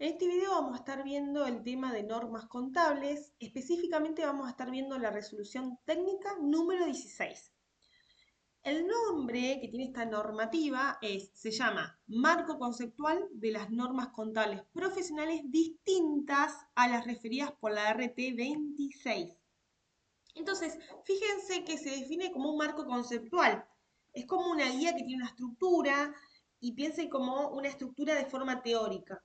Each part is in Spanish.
En este video vamos a estar viendo el tema de normas contables, específicamente vamos a estar viendo la resolución técnica número 16. El nombre que tiene esta normativa se llama Marco Conceptual de las Normas Contables Profesionales distintas a las referidas por la RT 26. Entonces, fíjense que se define como un marco conceptual. Es como una guía que tiene una estructura y piensen como una estructura de forma teórica.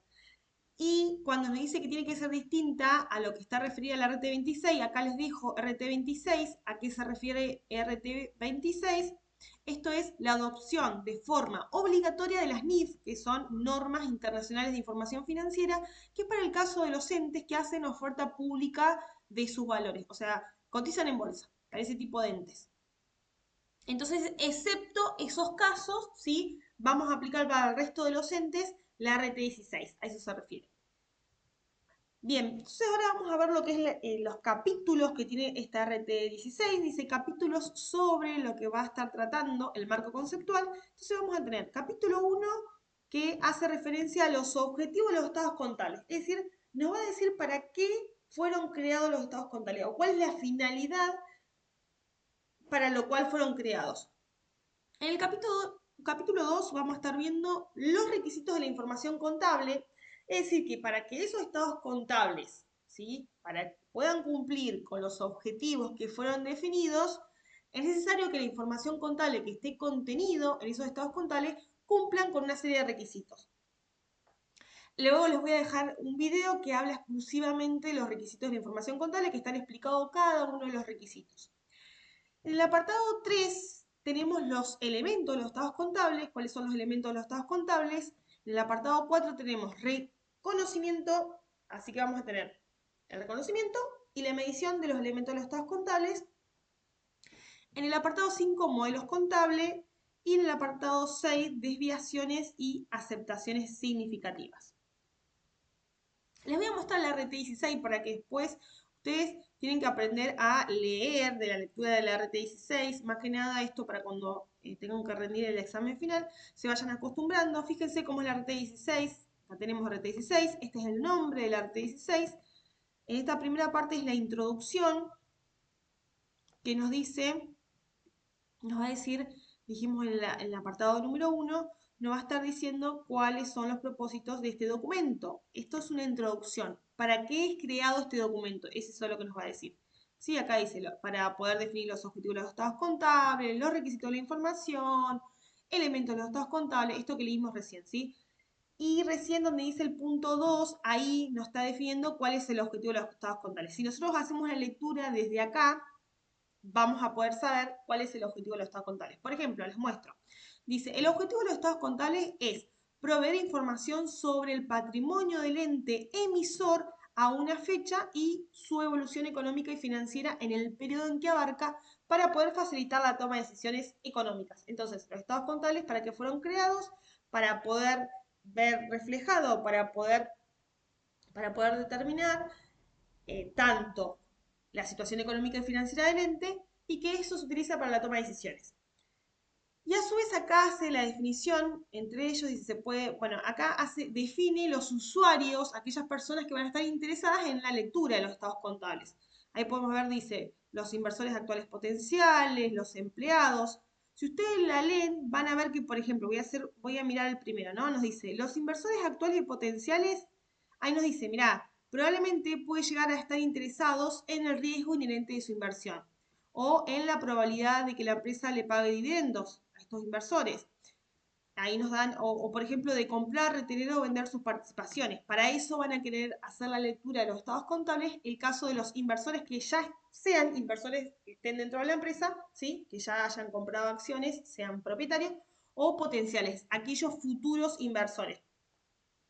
Y cuando nos dice que tiene que ser distinta a lo que está referida a la RT26, acá les dejo RT26, ¿a qué se refiere RT26? Esto es la adopción de forma obligatoria de las NIF, que son normas internacionales de información financiera, que es para el caso de los entes que hacen oferta pública de sus valores, o sea, cotizan en bolsa, para ese tipo de entes. Entonces, excepto esos casos, ¿sí? Vamos a aplicar para el resto de los entes la RT16, a eso se refiere. Bien, entonces ahora vamos a ver lo que es los capítulos que tiene esta RT16. Dice capítulos sobre lo que va a estar tratando el marco conceptual. Entonces vamos a tener capítulo 1 que hace referencia a los objetivos de los estados contables. Es decir, nos va a decir para qué fueron creados los estados contables o cuál es la finalidad para lo cual fueron creados. En el capítulo 2 vamos a estar viendo los requisitos de la información contable, es decir, que para que esos estados contables, ¿sí? Para que puedan cumplir con los objetivos que fueron definidos, es necesario que la información contable que esté contenido en esos estados contables cumplan con una serie de requisitos. Luego les voy a dejar un video que habla exclusivamente de los requisitos de la información contable, que están explicados cada uno de los requisitos. En el apartado 3 tenemos los elementos de los estados contables. ¿Cuáles son los elementos de los estados contables? En el apartado 4 tenemos reconocimiento, así que vamos a tener el reconocimiento y la medición de los elementos de los estados contables. En el apartado 5, modelos contables. Y en el apartado 6, desviaciones y aceptaciones significativas. Les voy a mostrar la RT16 para que después ustedes tienen que aprender a leer de la lectura de la RT16, más que nada esto para cuando tengan que rendir el examen final, se vayan acostumbrando. Fíjense cómo es la RT16, acá tenemos RT16, este es el nombre de la RT16. En esta primera parte es la introducción que nos dice, nos va a decir, dijimos en el apartado número 1, nos va a estar diciendo cuáles son los propósitos de este documento. Esto es una introducción. ¿Para qué es creado este documento? Eso es lo que nos va a decir. Sí, acá dice, para poder definir los objetivos de los estados contables, los requisitos de la información, elementos de los estados contables, esto que leímos recién, ¿sí? Y recién donde dice el punto 2, ahí nos está definiendo cuál es el objetivo de los estados contables. Si nosotros hacemos la lectura desde acá, vamos a poder saber cuál es el objetivo de los estados contables. Por ejemplo, les muestro. Dice, el objetivo de los estados contables es proveer información sobre el patrimonio del ente emisor a una fecha y su evolución económica y financiera en el periodo en que abarca para poder facilitar la toma de decisiones económicas. Entonces, los estados contables, ¿para qué fueron creados? Para poder ver reflejado, para poder determinar tanto la situación económica y financiera del ente y que eso se utiliza para la toma de decisiones. Y a su vez acá hace la definición entre ellos y se puede, bueno, acá define los usuarios, aquellas personas que van a estar interesadas en la lectura de los estados contables. Ahí podemos ver, dice, los inversores actuales potenciales, los empleados. Si ustedes la leen, van a ver que, por ejemplo, voy a mirar el primero, ¿no? Nos dice, los inversores actuales y potenciales, ahí nos dice, mirá, probablemente puede llegar a estar interesados en el riesgo inherente de su inversión o en la probabilidad de que la empresa le pague dividendos a estos inversores. Ahí nos dan, por ejemplo, de comprar, retener o vender sus participaciones. Para eso van a querer hacer la lectura de los estados contables, el caso de los inversores que ya sean inversores que estén dentro de la empresa, ¿sí? Que ya hayan comprado acciones, sean propietarios, o potenciales, aquellos futuros inversores.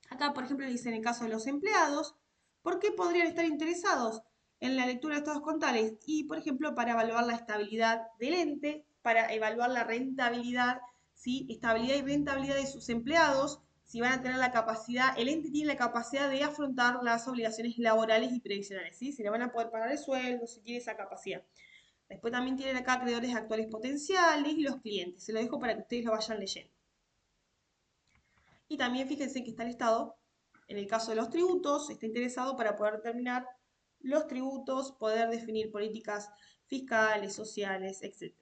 Acá, por ejemplo, dice en el caso de los empleados, ¿por qué podrían estar interesados en la lectura de estados contables? Y, por ejemplo, para evaluar la estabilidad del ente, para evaluar la rentabilidad, ¿sí? Estabilidad y rentabilidad de sus empleados, si van a tener la capacidad, el ente tiene la capacidad de afrontar las obligaciones laborales y previsionales, ¿sí? Si le van a poder pagar el sueldo, si tiene esa capacidad. Después también tienen acá acreedores actuales potenciales y los clientes. Se lo dejo para que ustedes lo vayan leyendo. Y también fíjense que está el Estado. En el caso de los tributos, está interesado para poder determinar los tributos, poder definir políticas fiscales, sociales, etc.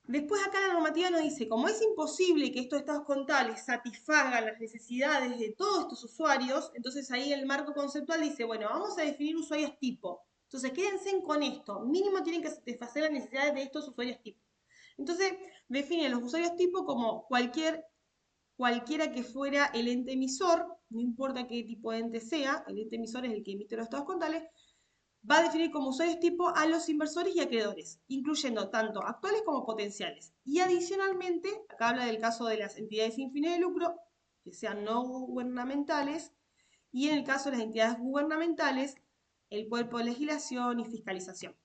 Después acá la normativa nos dice, como es imposible que estos estados contables satisfagan las necesidades de todos estos usuarios, entonces ahí el marco conceptual dice, bueno, vamos a definir usuarios tipo. Entonces quédense con esto, mínimo tienen que satisfacer las necesidades de estos usuarios tipo. Entonces define los usuarios tipo como cualquiera que fuera el ente emisor, no importa qué tipo de ente sea, el ente emisor es el que emite los estados contables, va a definir como usuarios tipo a los inversores y acreedores, incluyendo tanto actuales como potenciales. Y adicionalmente, acá habla del caso de las entidades sin fines de lucro, que sean no gubernamentales, y en el caso de las entidades gubernamentales, el cuerpo de legislación y fiscalización.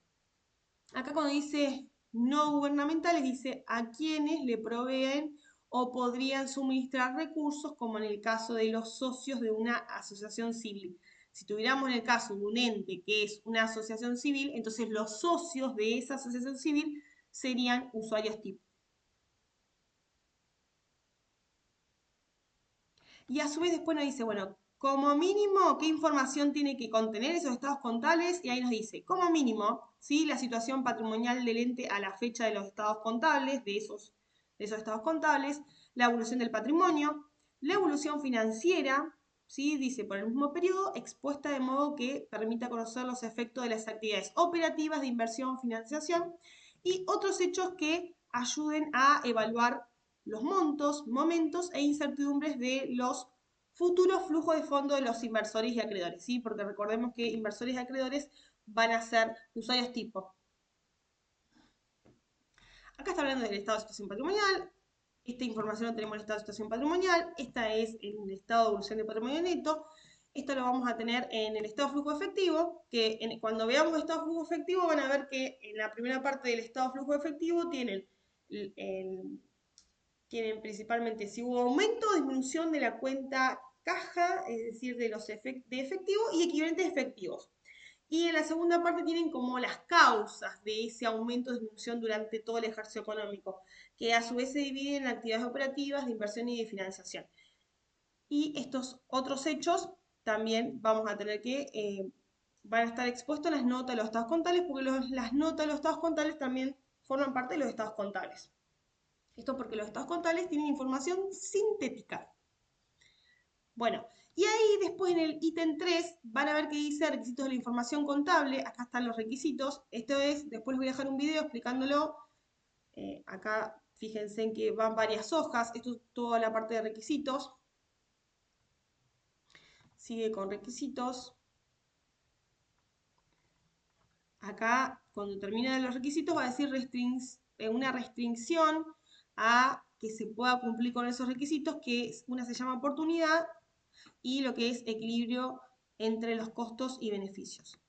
Acá cuando dice no gubernamentales, dice a quienes le proveen o podrían suministrar recursos, como en el caso de los socios de una asociación civil. Si tuviéramos en el caso de un ente que es una asociación civil, entonces los socios de esa asociación civil serían usuarios tipo. Y a su vez después nos dice, bueno, como mínimo, ¿qué información tiene que contener esos estados contables? Y ahí nos dice, como mínimo, ¿sí? La situación patrimonial del ente a la fecha de los estados contables, de esos estados contables, la evolución del patrimonio, la evolución financiera, ¿sí? Dice, por el mismo periodo, expuesta de modo que permita conocer los efectos de las actividades operativas de inversión, financiación y otros hechos que ayuden a evaluar los montos, momentos e incertidumbres de los futuros flujos de fondo de los inversores y acreedores, ¿sí? Porque recordemos que inversores y acreedores van a ser usuarios tipo. Acá está hablando del estado de situación patrimonial. Esta información la tenemos en el estado de situación patrimonial. Esta es en el estado de evolución de patrimonio neto. Esto lo vamos a tener en el estado de flujo efectivo, que cuando veamos el estado de flujo efectivo van a ver que en la primera parte del estado de flujo efectivo tienen principalmente si hubo aumento o disminución de la cuenta caja, es decir, de los de efectivo y equivalentes efectivos. Y en la segunda parte tienen como las causas de ese aumento o disminución durante todo el ejercicio económico, que a su vez se dividen en actividades operativas, de inversión y de financiación. Y estos otros hechos también vamos a tener que, van a estar expuestos en las notas de los estados contables, porque las notas de los estados contables también forman parte de los estados contables. Esto porque los estados contables tienen información sintética. Bueno, y ahí después en el ítem 3 van a ver que dice requisitos de la información contable. Acá están los requisitos. Esto es, después les voy a dejar un video explicándolo. Acá fíjense en que van varias hojas. Esto es toda la parte de requisitos. Sigue con requisitos. Acá, cuando termina los requisitos, va a decir una restricción a que se pueda cumplir con esos requisitos, que una se llama oportunidad y lo que es equilibrio entre los costos y beneficios.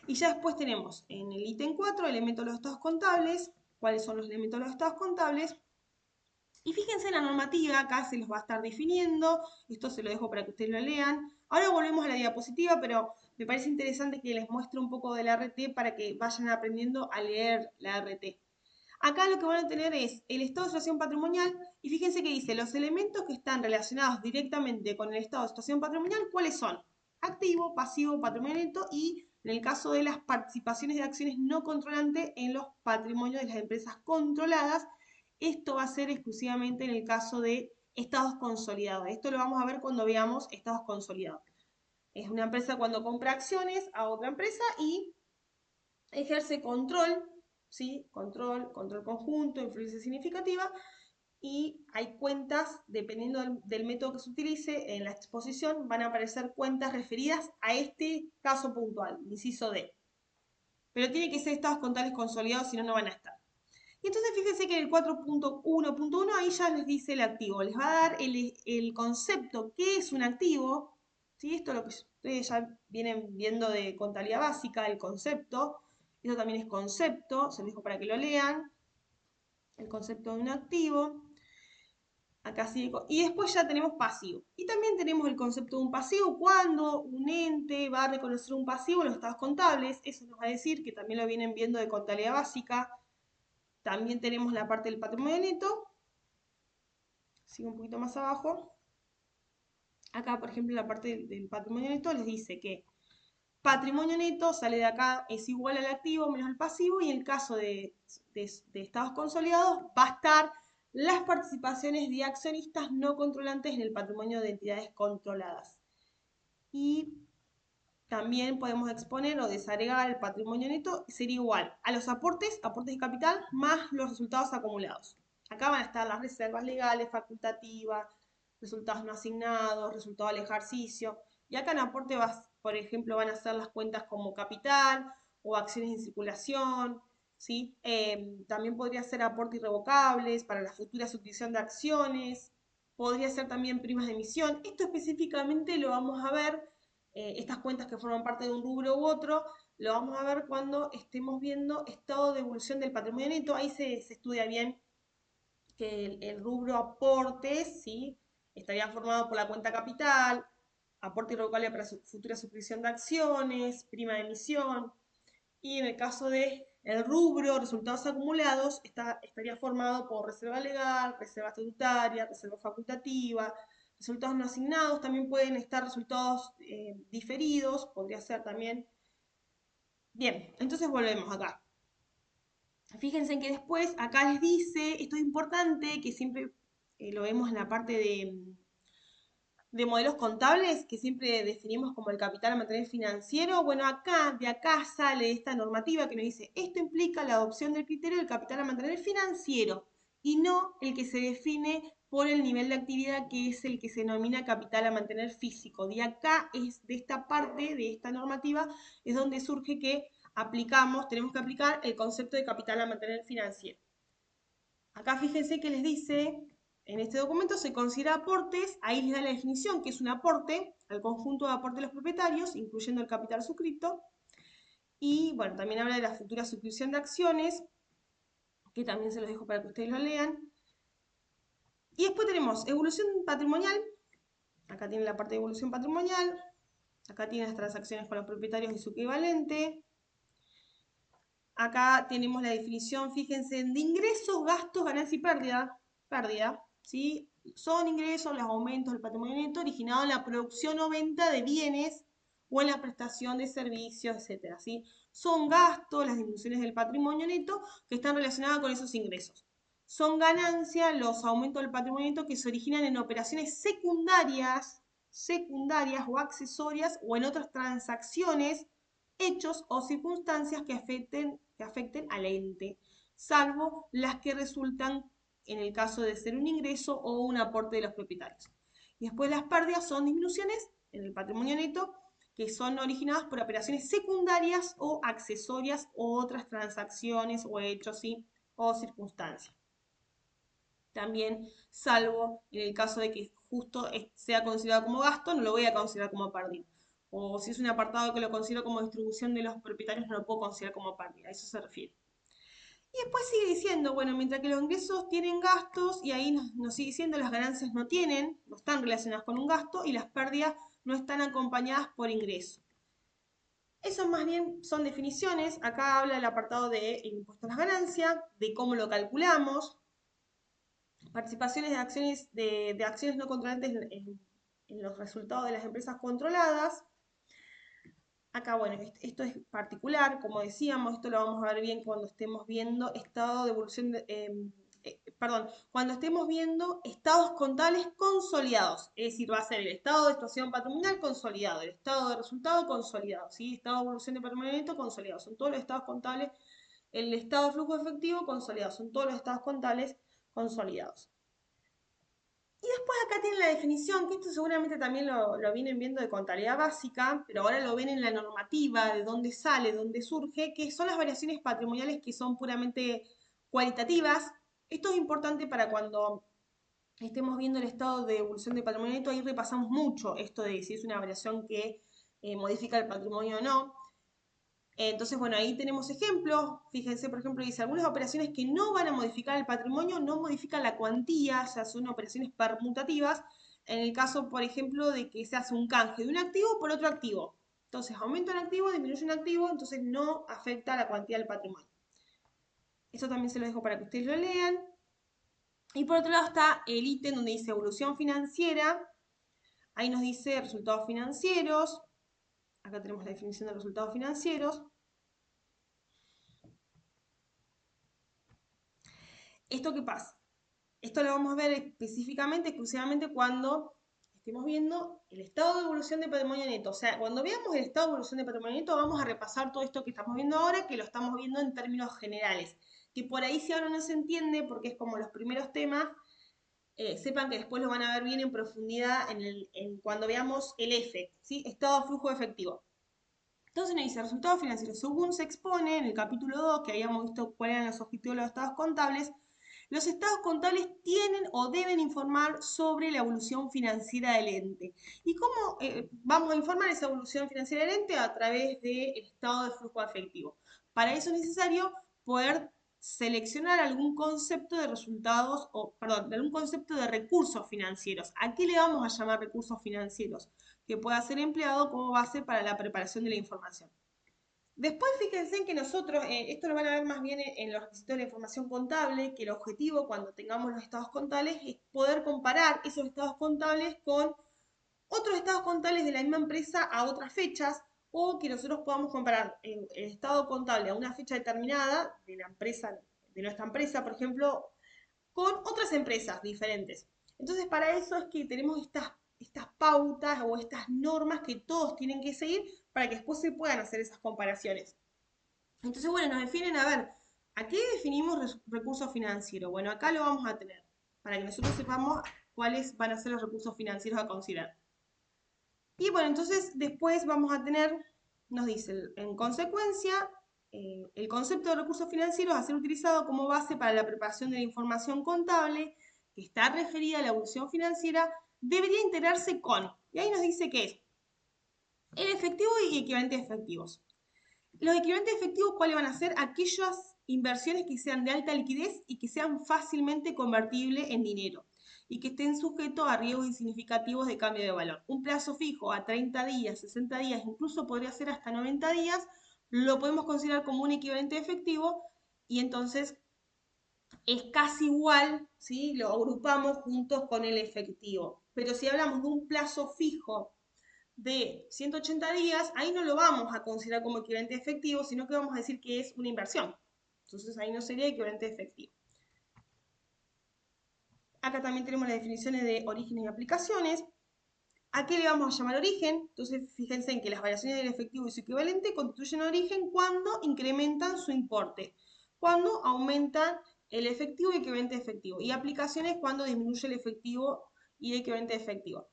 Y ya después tenemos en el ítem 4 elementos de los estados contables, cuáles son los elementos de los estados contables. Y fíjense en la normativa, acá se los va a estar definiendo, esto se lo dejo para que ustedes lo lean. Ahora volvemos a la diapositiva, pero me parece interesante que les muestre un poco de la RT para que vayan aprendiendo a leer la RT. Acá lo que van a tener es el estado de situación patrimonial y fíjense que dice los elementos que están relacionados directamente con el estado de situación patrimonial, ¿cuáles son? Activo, pasivo, patrimonio neto y en el caso de las participaciones de acciones no controlantes en los patrimonios de las empresas controladas. Esto va a ser exclusivamente en el caso de estados consolidados. Esto lo vamos a ver cuando veamos estados consolidados. Es una empresa cuando compra acciones a otra empresa y ejerce control, ¿sí? Control conjunto, influencia significativa, y hay cuentas, dependiendo del método que se utilice, en la exposición van a aparecer cuentas referidas a este caso puntual, inciso D. Pero tiene que ser estados contables consolidados, si no, no van a estar. Y entonces fíjense que en el 4.1.1 ahí ya les dice el activo, les va a dar el concepto, qué es un activo, ¿sí? Esto es lo que ustedes ya vienen viendo de contabilidad básica, el concepto, esto también es concepto, se lo dejo para que lo lean, el concepto de un activo, acá sigue, y después ya tenemos pasivo. Y también tenemos el concepto de un pasivo, cuando un ente va a reconocer un pasivo en los estados contables, eso nos va a decir que también lo vienen viendo de contabilidad básica. También tenemos la parte del patrimonio neto, sigo un poquito más abajo. Acá, por ejemplo, en la parte del patrimonio neto les dice que patrimonio neto sale de acá, es igual al activo menos el pasivo, y en el caso de estados consolidados va a estar las participaciones de accionistas no controlantes en el patrimonio de entidades controladas. Y también podemos exponer o desagregar el patrimonio neto, sería igual a los aportes de capital, más los resultados acumulados. Acá van a estar las reservas legales, facultativas, resultados no asignados, resultados del ejercicio. Y acá en aporte, por ejemplo, van a ser las cuentas como capital o acciones en circulación. ¿Sí? También podría ser aporte irrevocables para la futura suscripción de acciones. Podría ser también primas de emisión. Esto específicamente lo vamos a ver, estas cuentas que forman parte de un rubro u otro, lo vamos a ver cuando estemos viendo estado de evolución del patrimonio neto. Ahí se estudia bien que el rubro aportes, ¿sí? Estaría formado por la cuenta capital, aporte irrevocable para su futura suscripción de acciones, prima de emisión, y en el caso de el rubro resultados acumulados, estaría formado por reserva legal, reserva estatutaria, reserva facultativa, resultados no asignados, también pueden estar resultados diferidos, podría ser también. Bien, entonces volvemos acá. Fíjense que después acá les dice, esto es importante, que siempre lo vemos en la parte de modelos contables, que siempre definimos como el capital a mantener financiero. Bueno, de acá sale esta normativa que nos dice, esto implica la adopción del criterio del capital a mantener financiero y no el que se define por el nivel de actividad, que es el que se denomina capital a mantener físico. De acá es de esta parte, de esta normativa, es donde surge que tenemos que aplicar el concepto de capital a mantener financiero. Acá fíjense que les dice, en este documento se considera aportes, ahí les da la definición que es un aporte al conjunto de aportes de los propietarios, incluyendo el capital suscripto, y bueno, también habla de la futura suscripción de acciones, que también se los dejo para que ustedes lo lean. Y después tenemos evolución patrimonial, acá tiene la parte de evolución patrimonial, acá tiene las transacciones con los propietarios y su equivalente. Acá tenemos la definición, fíjense, de ingresos, gastos, ganancia y pérdida, ¿sí? Son ingresos, los aumentos del patrimonio neto originados en la producción o venta de bienes o en la prestación de servicios, etcétera, ¿sí? Son gastos, las disminuciones del patrimonio neto que están relacionadas con esos ingresos. Son ganancias, los aumentos del patrimonio neto que se originan en operaciones secundarias o accesorias o en otras transacciones, hechos o circunstancias que afecten al ente, salvo las que resultan en el caso de ser un ingreso o un aporte de los propietarios. Y después las pérdidas son disminuciones en el patrimonio neto que son originadas por operaciones secundarias o accesorias o otras transacciones o hechos, ¿sí? O circunstancias. También, salvo en el caso de que justo sea considerado como gasto, no lo voy a considerar como pérdida. O si es un apartado que lo considero como distribución de los propietarios, no lo puedo considerar como pérdida. A eso se refiere. Y después sigue diciendo, bueno, mientras que los ingresos tienen gastos, y ahí nos sigue diciendo las ganancias no están relacionadas con un gasto, y las pérdidas no están acompañadas por ingreso. Eso más bien son definiciones. Acá habla el apartado de impuesto a las ganancias, de cómo lo calculamos, participaciones de acciones no controlantes en los resultados de las empresas controladas. Acá, bueno, esto es particular, como decíamos, esto lo vamos a ver bien cuando estemos viendo estado de evolución, cuando estemos viendo estados contables consolidados, es decir, va a ser el estado de situación patrimonial consolidado, el estado de resultado consolidado, ¿sí? Estado de evolución de patrimonio neto consolidado, son todos los estados contables, el estado de flujo efectivo consolidado, son todos los estados contables consolidados. Y después acá tienen la definición, que esto seguramente también lo vienen viendo de contabilidad básica, pero ahora lo ven en la normativa, de dónde sale, dónde surge, que son las variaciones patrimoniales que son puramente cualitativas. Esto es importante para cuando estemos viendo el estado de evolución de patrimonio neto, ahí repasamos mucho esto de si es una variación que modifica el patrimonio o no. Entonces, bueno, ahí tenemos ejemplos. Fíjense, por ejemplo, dice, algunas operaciones que no van a modificar el patrimonio, no modifican la cuantía, o sea, son operaciones permutativas. En el caso, por ejemplo, de que se hace un canje de un activo por otro activo. Entonces, aumenta un activo, disminuye un activo, entonces no afecta la cuantía del patrimonio. Eso también se lo dejo para que ustedes lo lean. Y por otro lado está el ítem donde dice evolución financiera. Ahí nos dice resultados financieros. Acá tenemos la definición de resultados financieros. ¿Esto qué pasa? Esto lo vamos a ver específicamente, exclusivamente cuando estemos viendo el estado de evolución de patrimonio neto. O sea, cuando veamos el estado de evolución de patrimonio neto, vamos a repasar todo esto que estamos viendo ahora, que lo estamos viendo en términos generales. Que por ahí si ahora no se entiende, porque es como los primeros temas, sepan que después lo van a ver bien en profundidad cuando veamos el F, ¿sí? Estado de flujo efectivo. Entonces nos dice resultados financieros. Según se expone en el capítulo 2, que habíamos visto cuáles eran los objetivos de los estados contables, los estados contables tienen o deben informar sobre la evolución financiera del ente. ¿Y cómo vamos a informar esa evolución financiera del ente? A través del estado de flujo efectivo. Para eso es necesario poder seleccionar algún concepto de resultados, o perdón, de algún concepto de recursos financieros. ¿A qué le vamos a llamar recursos financieros? Que pueda ser empleado como base para la preparación de la información. Después fíjense en que nosotros, esto lo van a ver más bien en los requisitos de la información contable, que el objetivo cuando tengamos los estados contables es poder comparar esos estados contables con otros estados contables de la misma empresa a otras fechas, o que nosotros podamos comparar el estado contable a una fecha determinada de la empresa, de nuestra empresa, por ejemplo, con otras empresas diferentes. Entonces, para eso es que tenemos estas pautas o estas normas que todos tienen que seguir para que después se puedan hacer esas comparaciones. Entonces, bueno, nos definen, a ver, ¿a qué definimos recursos financieros? Bueno, acá lo vamos a tener, para que nosotros sepamos cuáles van a ser los recursos financieros a considerar. Y bueno, entonces después vamos a tener, nos dice, en consecuencia, el concepto de recursos financieros a ser utilizado como base para la preparación de la información contable que está referida a la evolución financiera debería integrarse con, y ahí nos dice que es el efectivo y equivalentes efectivos. Los equivalentes efectivos, ¿cuáles van a ser? Aquellas inversiones que sean de alta liquidez y que sean fácilmente convertibles en dinero y que estén sujetos a riesgos insignificativos de cambio de valor. Un plazo fijo a 30 días, 60 días, incluso podría ser hasta 90 días, lo podemos considerar como un equivalente efectivo y entonces es casi igual, ¿sí? Lo agrupamos juntos con el efectivo. Pero si hablamos de un plazo fijo de 180 días, ahí no lo vamos a considerar como equivalente efectivo, sino que vamos a decir que es una inversión. Entonces ahí no sería equivalente efectivo. Acá también tenemos las definiciones de orígenes y aplicaciones. ¿A qué le vamos a llamar origen? Entonces fíjense en que las variaciones del efectivo y su equivalente constituyen origen cuando incrementan su importe, cuando aumentan el efectivo y equivalente efectivo, y aplicaciones cuando disminuye el efectivo y el equivalente efectivo.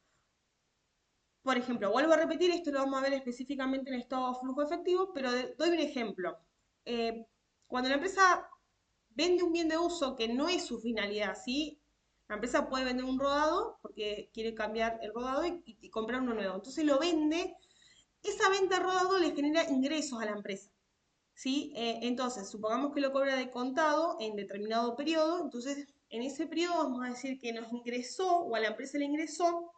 Por ejemplo, vuelvo a repetir, esto lo vamos a ver específicamente en estado de flujo efectivo, pero doy un ejemplo. Eh, cuando la empresa vende un bien de uso que no es su finalidad, ¿sí? La empresa puede vender un rodado porque quiere cambiar el rodado y comprar uno nuevo. Entonces lo vende, esa venta de rodado le genera ingresos a la empresa, ¿sí? Entonces, supongamos que lo cobra de contado en determinado periodo, entonces en ese periodo vamos a decir que nos ingresó o a la empresa le ingresó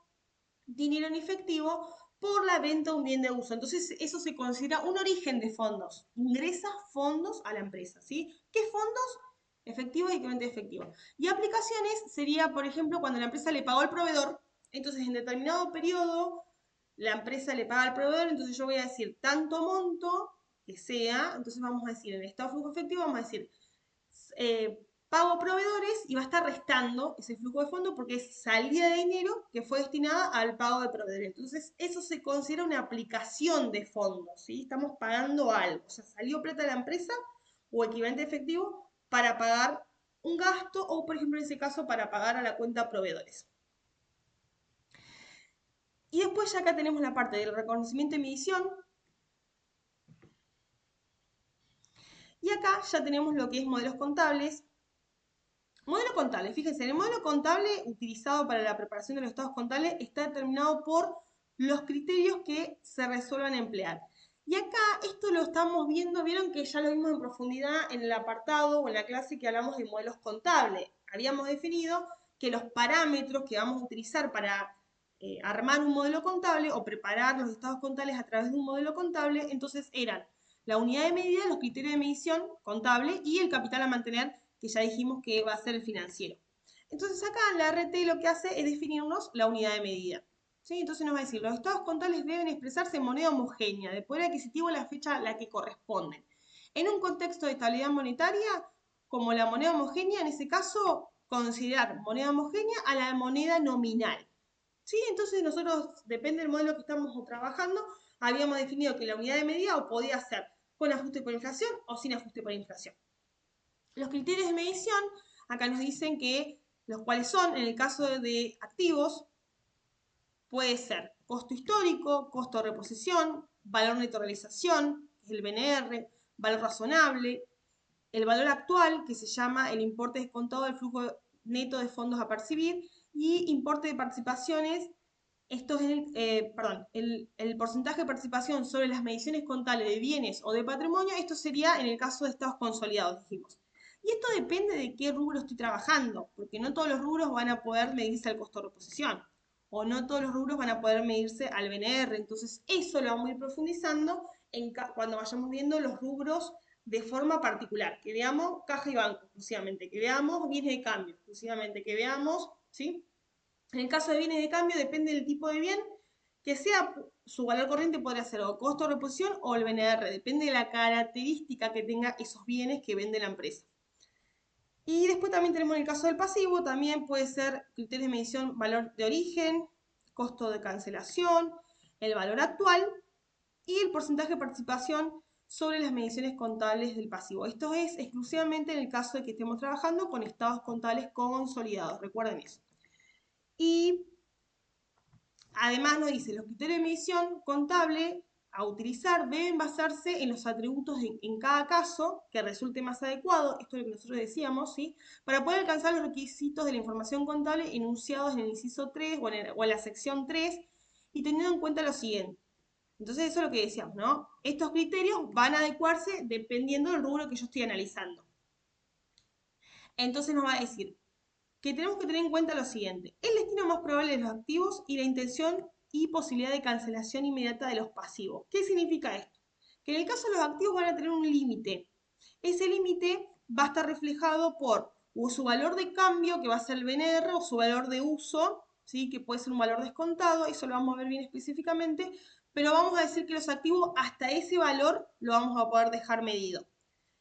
dinero en efectivo por la venta de un bien de uso. Entonces, eso se considera un origen de fondos. Ingresa fondos a la empresa, ¿sí? ¿Qué fondos? Efectivo y equivalente efectivo. Y aplicaciones sería, por ejemplo, cuando la empresa le pagó al proveedor, entonces en determinado periodo la empresa le paga al proveedor, entonces yo voy a decir tanto monto que sea, entonces vamos a decir en el estado de flujo efectivo, vamos a decir pago a proveedores y va a estar restando ese flujo de fondo porque es salida de dinero que fue destinada al pago de proveedores. Entonces, eso se considera una aplicación de fondos, ¿sí? Estamos pagando algo. O sea, salió plata de la empresa o equivalente efectivo para pagar un gasto o, por ejemplo, en ese caso, para pagar a la cuenta proveedores. Y después ya acá tenemos la parte del reconocimiento y medición. Y acá ya tenemos lo que es modelos contables. Modelo contable, fíjense, el modelo contable utilizado para la preparación de los estados contables está determinado por los criterios que se resuelvan emplear. Y acá esto lo estamos viendo, vieron que ya lo vimos en profundidad en el apartado o en la clase que hablamos de modelos contables. Habíamos definido que los parámetros que vamos a utilizar para armar un modelo contable o preparar los estados contables a través de un modelo contable, entonces eran la unidad de medida, los criterios de medición contable y el capital a mantener que ya dijimos que va a ser el financiero. Entonces acá la RT lo que hace es definirnos la unidad de medida. ¿Sí? Entonces nos va a decir, los estados contables deben expresarse en moneda homogénea, de poder adquisitivo la fecha a la que corresponden. En un contexto de estabilidad monetaria, como la moneda homogénea, en ese caso, considerar moneda homogénea a la moneda nominal. ¿Sí? Entonces nosotros, depende del modelo que estamos trabajando, habíamos definido que la unidad de medida o podía ser con ajuste por inflación o sin ajuste por inflación. Los criterios de medición, acá nos dicen que los cuales son, en el caso de activos, puede ser costo histórico, costo de reposición, valor neto de realización, que es el BNR, valor razonable, el valor actual, que se llama el importe descontado del flujo neto de fondos a percibir, y importe de participaciones, esto es el porcentaje de participación sobre las mediciones contables de bienes o de patrimonio, esto sería en el caso de estados consolidados, dijimos. Y esto depende de qué rubro estoy trabajando, porque no todos los rubros van a poder medirse al costo de reposición, o no todos los rubros van a poder medirse al BNR. Entonces, eso lo vamos a ir profundizando cuando vayamos viendo los rubros de forma particular, que veamos caja y banco exclusivamente, que veamos bienes de cambio exclusivamente, que veamos, ¿sí? En el caso de bienes de cambio, depende del tipo de bien, que sea su valor corriente podría ser o costo de reposición o el BNR, depende de la característica que tenga esos bienes que vende la empresa. Y después también tenemos el caso del pasivo, también puede ser criterios de medición, valor de origen, costo de cancelación, el valor actual y el porcentaje de participación sobre las mediciones contables del pasivo. Esto es exclusivamente en el caso de que estemos trabajando con estados contables consolidados, recuerden eso. Y además nos dice, los criterios de medición contable a utilizar deben basarse en los atributos en cada caso que resulte más adecuado, esto es lo que nosotros decíamos, ¿sí? Para poder alcanzar los requisitos de la información contable enunciados en el inciso 3 o en la sección 3 y teniendo en cuenta lo siguiente. Entonces eso es lo que decíamos, ¿no? Estos criterios van a adecuarse dependiendo del rubro que yo estoy analizando. Entonces nos va a decir, que tenemos que tener en cuenta lo siguiente, el destino más probable de los activos y la intención y posibilidad de cancelación inmediata de los pasivos. ¿Qué significa esto? Que en el caso de los activos van a tener un límite. Ese límite va a estar reflejado por o su valor de cambio, que va a ser el BNR, o su valor de uso, ¿sí? Que puede ser un valor descontado, eso lo vamos a ver bien específicamente, pero vamos a decir que los activos hasta ese valor lo vamos a poder dejar medido.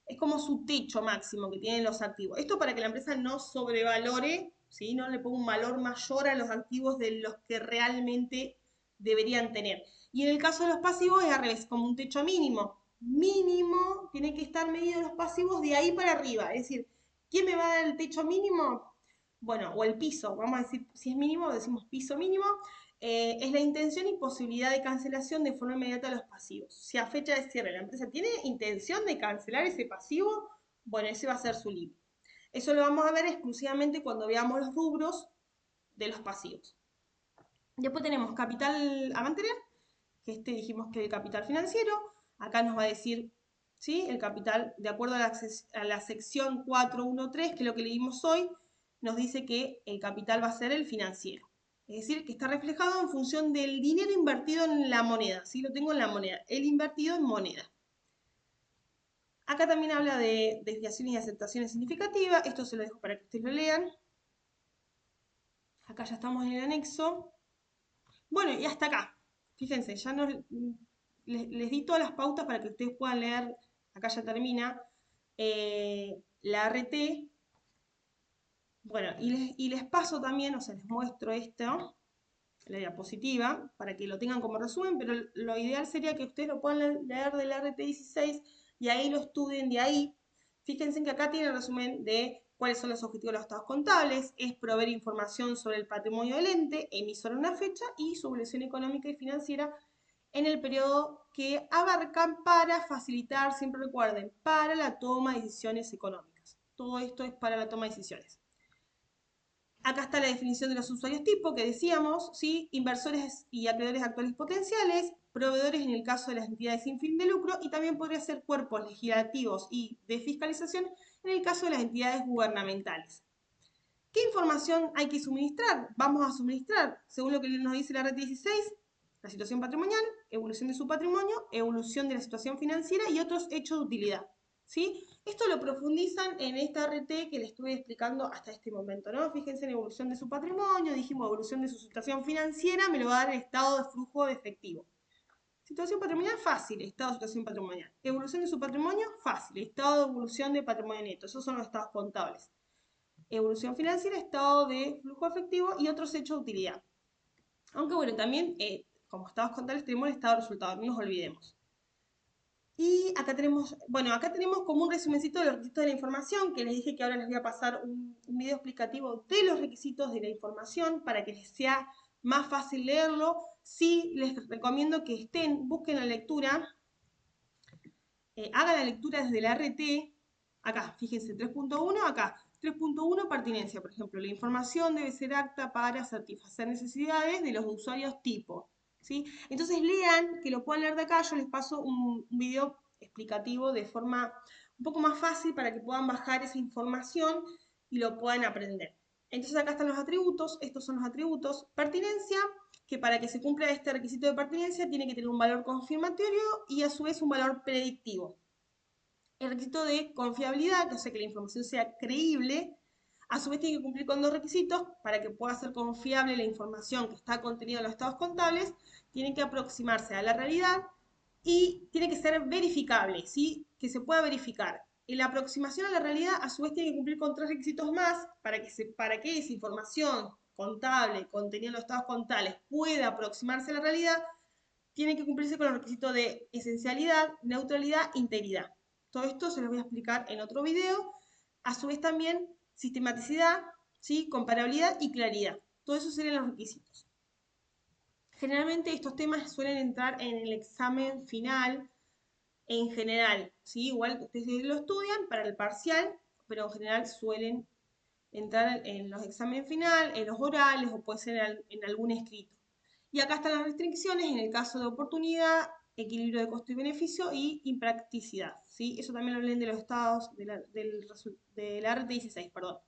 Es como su techo máximo que tienen los activos. Esto para que la empresa no sobrevalore, ¿sí? No le ponga un valor mayor a los activos de los que realmente deberían tener. Y en el caso de los pasivos es al revés, como un techo mínimo. Mínimo, tiene que estar medido los pasivos de ahí para arriba. Es decir, ¿quién me va a dar el techo mínimo? Bueno, o el piso, vamos a decir, si es mínimo, decimos piso mínimo, es la intención y posibilidad de cancelación de forma inmediata de los pasivos. Si a fecha de cierre la empresa tiene intención de cancelar ese pasivo, bueno, ese va a ser su límite. Eso lo vamos a ver exclusivamente cuando veamos los rubros de los pasivos. Después tenemos capital a mantener, que dijimos que el capital financiero. Acá nos va a decir, ¿sí? El capital, de acuerdo a la sección 413, que es lo que leímos hoy, nos dice que el capital va a ser el financiero. Es decir, que está reflejado en función del dinero invertido en la moneda. ¿Sí? Lo tengo en la moneda. El invertido en moneda. Acá también habla de desviaciones y aceptaciones significativas. Esto se lo dejo para que ustedes lo lean. Acá ya estamos en el anexo. Bueno, y hasta acá. Fíjense, ya les di todas las pautas para que ustedes puedan leer. Acá ya termina. La RT. Bueno, y les paso también, o sea, les muestro esto, la diapositiva, para que lo tengan como resumen, pero lo ideal sería que ustedes lo puedan leer del RT16 y ahí lo estudien de ahí. Fíjense que acá tiene el resumen de cuáles son los objetivos de los estados contables, es proveer información sobre el patrimonio del ente, emisor en una fecha y su evolución económica y financiera en el periodo que abarcan para facilitar, siempre recuerden, para la toma de decisiones económicas. Todo esto es para la toma de decisiones. Acá está la definición de los usuarios tipo que decíamos, ¿sí? Inversores y acreedores actuales potenciales, proveedores en el caso de las entidades sin fin de lucro y también podría ser cuerpos legislativos y de fiscalización en el caso de las entidades gubernamentales. ¿Qué información hay que suministrar? Vamos a suministrar, según lo que nos dice la red 16, la situación patrimonial, evolución de su patrimonio, evolución de la situación financiera y otros hechos de utilidad. ¿sí? Esto lo profundizan en esta RT que les estuve explicando hasta este momento, ¿no? Fíjense en evolución de su patrimonio, dijimos evolución de su situación financiera, me lo va a dar el estado de flujo de efectivo. Situación patrimonial fácil, estado de situación patrimonial. Evolución de su patrimonio fácil, estado de evolución de patrimonio neto. Esos son los estados contables. Evolución financiera, estado de flujo efectivo y otros hechos de utilidad. Aunque bueno, también como estados contables tenemos el estado de resultado, no nos olvidemos. Y acá tenemos, bueno, acá tenemos como un resumencito de los requisitos de la información, que les dije que ahora les voy a pasar un video explicativo de los requisitos de la información para que les sea más fácil leerlo. Sí, les recomiendo que busquen la lectura, hagan la lectura desde la RT, acá, fíjense, 3.1, acá, 3.1, pertinencia, por ejemplo, la información debe ser apta para satisfacer necesidades de los usuarios tipo, ¿sí? Entonces lean, que lo puedan leer de acá, yo les paso un video explicativo de forma un poco más fácil para que puedan bajar esa información y lo puedan aprender. Entonces acá están los atributos, estos son los atributos. Pertinencia, que para que se cumpla este requisito de pertinencia tiene que tener un valor confirmatorio y a su vez un valor predictivo. El requisito de confiabilidad, que hace que la información sea creíble, a su vez tiene que cumplir con dos requisitos para que pueda ser confiable la información que está contenida en los estados contables, tiene que aproximarse a la realidad y tiene que ser verificable, ¿sí? Que se pueda verificar. Y la aproximación a la realidad a su vez tiene que cumplir con tres requisitos más para que esa información contable contenida en los estados contables pueda aproximarse a la realidad, tiene que cumplirse con los requisitos de esencialidad, neutralidad, integridad. Todo esto se los voy a explicar en otro video. A su vez también sistematicidad, ¿sí? Comparabilidad y claridad. Todo eso serían los requisitos. Generalmente estos temas suelen entrar en el examen final en general, ¿sí? Igual ustedes lo estudian para el parcial, pero en general suelen entrar en los exámenes final, en los orales o puede ser en algún escrito. Y acá están las restricciones en el caso de oportunidad, equilibrio de costo y beneficio y impracticidad, ¿sí? Eso también lo leen de los estados de la RT16, perdón.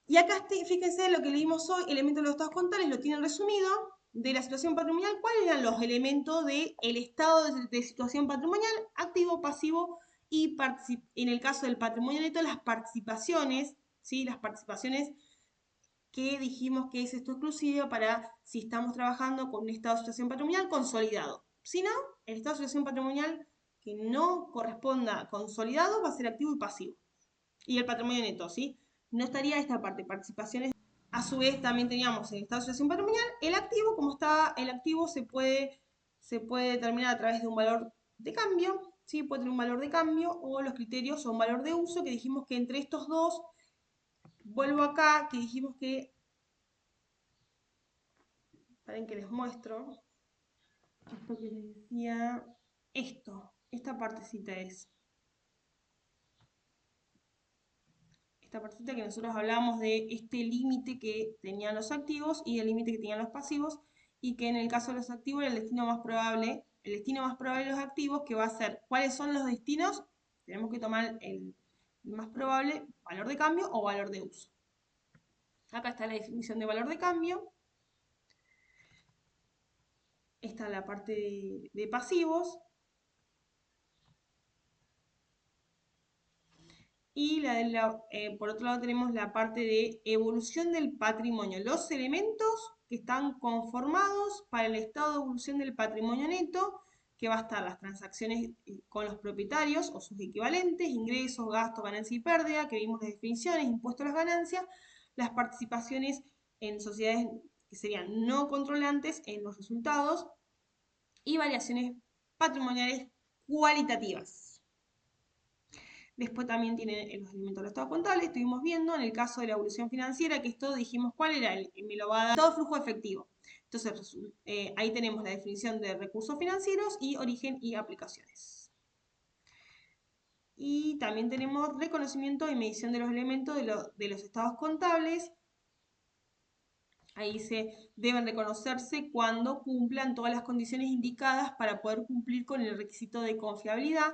Y acá fíjense lo que leímos hoy, elementos de los estados contables, lo tienen resumido, de la situación patrimonial, ¿cuáles eran los elementos del estado de situación patrimonial? Activo, pasivo y en el caso del patrimonio neto, las participaciones, ¿sí? Las participaciones que dijimos que es esto exclusivo para si estamos trabajando con un estado de situación patrimonial consolidado. Si no, el estado de situación patrimonial que no corresponda consolidado va a ser activo y pasivo. Y el patrimonio neto, ¿sí? No estaría esta parte, participaciones. A su vez también teníamos el estado de situación patrimonial, el activo, como está el activo se puede determinar a través de un valor de cambio, ¿sí? Puede tener un valor de cambio o los criterios son valor de uso, que dijimos que entre estos dos, vuelvo acá, que dijimos que, paren que les muestro, esto que les decía, esta partecita es. Esta partecita que nosotros hablamos de este límite que tenían los activos y el límite que tenían los pasivos, y que en el caso de los activos era el destino más probable de los activos, que va a ser cuáles son los destinos, tenemos que tomar el más probable, valor de cambio o valor de uso. Acá está la definición de valor de cambio, esta es la parte de pasivos, y por otro lado tenemos la parte de evolución del patrimonio, los elementos que están conformados para el estado de evolución del patrimonio neto, que va a estar las transacciones con los propietarios o sus equivalentes, ingresos, gastos, ganancia y pérdida, que vimos las definiciones, impuestos a las ganancias, las participaciones en sociedades que serían no controlantes en los resultados y variaciones patrimoniales cualitativas. Después también tiene los elementos de los estados contables, estuvimos viendo en el caso de la evolución financiera, que esto dijimos cuál era, me lo va a dar todo flujo efectivo. Entonces, ahí tenemos la definición de recursos financieros y origen y aplicaciones. Y también tenemos reconocimiento y medición de los elementos de los estados contables. Ahí se deben reconocerse cuando cumplan todas las condiciones indicadas para poder cumplir con el requisito de confiabilidad.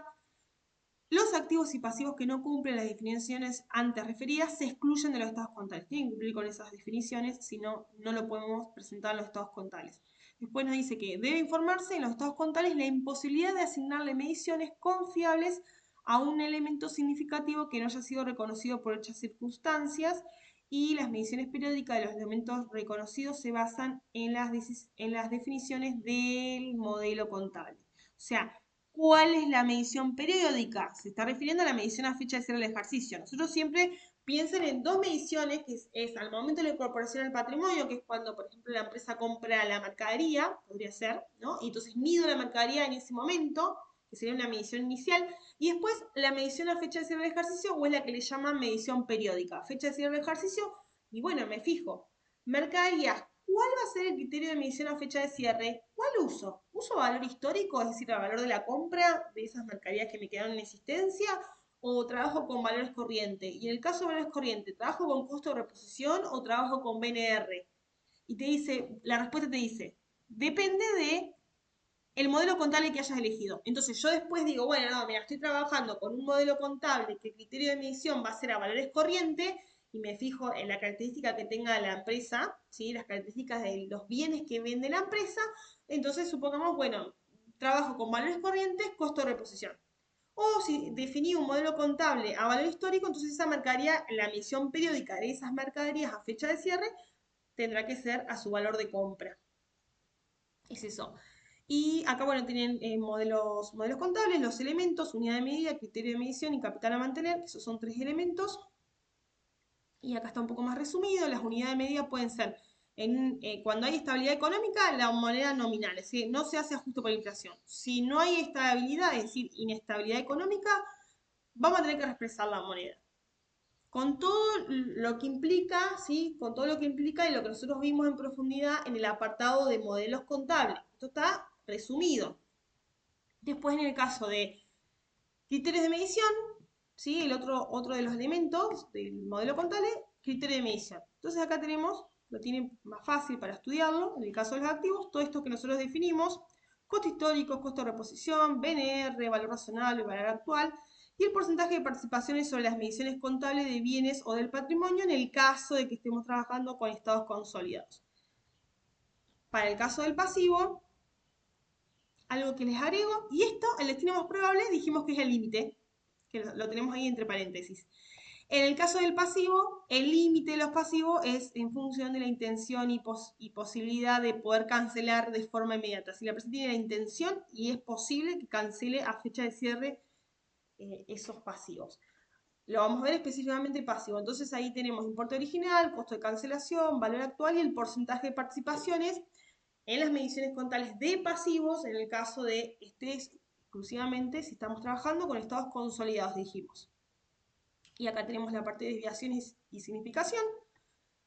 Los activos y pasivos que no cumplen las definiciones antes referidas se excluyen de los estados contables. Tienen que cumplir con esas definiciones, si no, no lo podemos presentar en los estados contables. Después nos dice que debe informarse en los estados contables la imposibilidad de asignarle mediciones confiables a un elemento significativo que no haya sido reconocido por hechas circunstancias, y las mediciones periódicas de los elementos reconocidos se basan en las definiciones del modelo contable. O sea, ¿cuál es la medición periódica? Se está refiriendo a la medición a fecha de cierre del ejercicio. Nosotros siempre piensen en dos mediciones, que es al momento de la incorporación al patrimonio, que es cuando, por ejemplo, la empresa compra la mercadería, podría ser, ¿no? Y entonces mido la mercadería en ese momento, que sería una medición inicial, y después la medición a fecha de cierre del ejercicio, o es la que le llaman medición periódica. Fecha de cierre del ejercicio, y bueno, me fijo. Mercaderías, ¿cuál va a ser el criterio de medición a fecha de cierre? ¿Cuál uso? ¿Uso valor histórico, es decir, el valor de la compra de esas mercaderías que me quedaron en existencia? ¿O trabajo con valores corrientes? Y en el caso de valores corrientes, ¿trabajo con costo de reposición o trabajo con BNR? Y te dice, la respuesta te dice, depende de el modelo contable que hayas elegido. Entonces yo después digo, bueno, no, mira, estoy trabajando con un modelo contable que el criterio de medición va a ser a valores corrientes, y me fijo en la característica que tenga la empresa, ¿sí? Las características de los bienes que vende la empresa. Entonces supongamos, bueno, trabajo con valores corrientes, costo de reposición. O si definí un modelo contable a valor histórico, entonces esa mercadería, la emisión periódica de esas mercaderías a fecha de cierre, tendrá que ser a su valor de compra. Es eso. Y acá, bueno, tienen modelos contables, los elementos, unidad de medida, criterio de medición y capital a mantener, que esos son tres elementos. Y acá está un poco más resumido. Las unidades de medida pueden ser, cuando hay estabilidad económica, la moneda nominal, es decir, no se hace ajuste por inflación. Si no hay estabilidad, es decir, inestabilidad económica, vamos a tener que reexpresar la moneda. Con todo lo que implica, ¿sí? Con todo lo que implica y lo que nosotros vimos en profundidad en el apartado de modelos contables. Esto está resumido. Después, en el caso de criterios de medición, ¿sí? Otro de los elementos del modelo contable, criterio de medición. Entonces acá tenemos, lo tienen más fácil para estudiarlo, en el caso de los activos, todo esto que nosotros definimos: costo histórico, costo de reposición, BNR, valor razonable, valor actual, y el porcentaje de participaciones sobre las mediciones contables de bienes o del patrimonio en el caso de que estemos trabajando con estados consolidados. Para el caso del pasivo, algo que les agrego, y esto, el destino más probable, dijimos que es el límite, que lo tenemos ahí entre paréntesis. En el caso del pasivo, el límite de los pasivos es en función de la intención y posibilidad de poder cancelar de forma inmediata. Si la persona tiene la intención y es posible que cancele a fecha de cierre esos pasivos. Lo vamos a ver específicamente pasivo. Entonces ahí tenemos importe original, costo de cancelación, valor actual y el porcentaje de participaciones en las mediciones contables de pasivos, en el caso de exclusivamente si estamos trabajando con estados consolidados, dijimos. Y acá tenemos la parte de desviaciones y significación.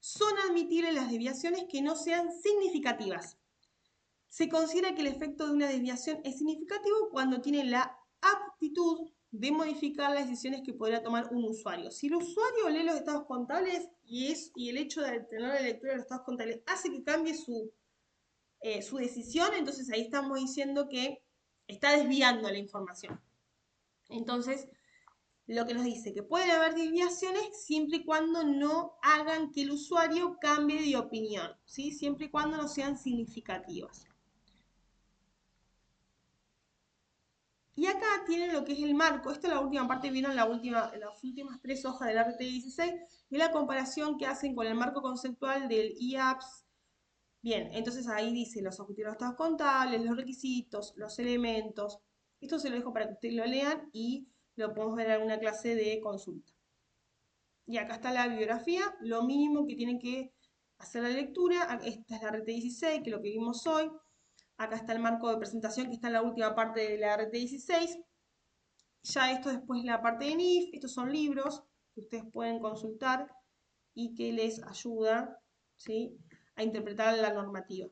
Son admitibles las desviaciones que no sean significativas. Se considera que el efecto de una desviación es significativo cuando tiene la aptitud de modificar las decisiones que podría tomar un usuario. Si el usuario lee los estados contables y el hecho de tener la lectura de los estados contables hace que cambie su decisión, entonces ahí estamos diciendo que está desviando la información. Entonces, lo que nos dice que pueden haber desviaciones siempre y cuando no hagan que el usuario cambie de opinión, ¿sí? Siempre y cuando no sean significativas. Y acá tienen lo que es el marco. Esta es la última parte, vieron las últimas tres hojas del RT 16, y la comparación que hacen con el marco conceptual del IAPS. Bien, entonces ahí dice los objetivos de los estados contables, los requisitos, los elementos. Esto se lo dejo para que ustedes lo lean y lo podemos ver en alguna clase de consulta. Y acá está la bibliografía, lo mínimo que tienen que hacer la lectura. Esta es la RT 16, que es lo que vimos hoy. Acá está el marco de presentación, que está en la última parte de la RT 16. Ya esto después es la parte de NIF. Estos son libros que ustedes pueden consultar y que les ayuda, ¿sí?, a interpretar la normativa.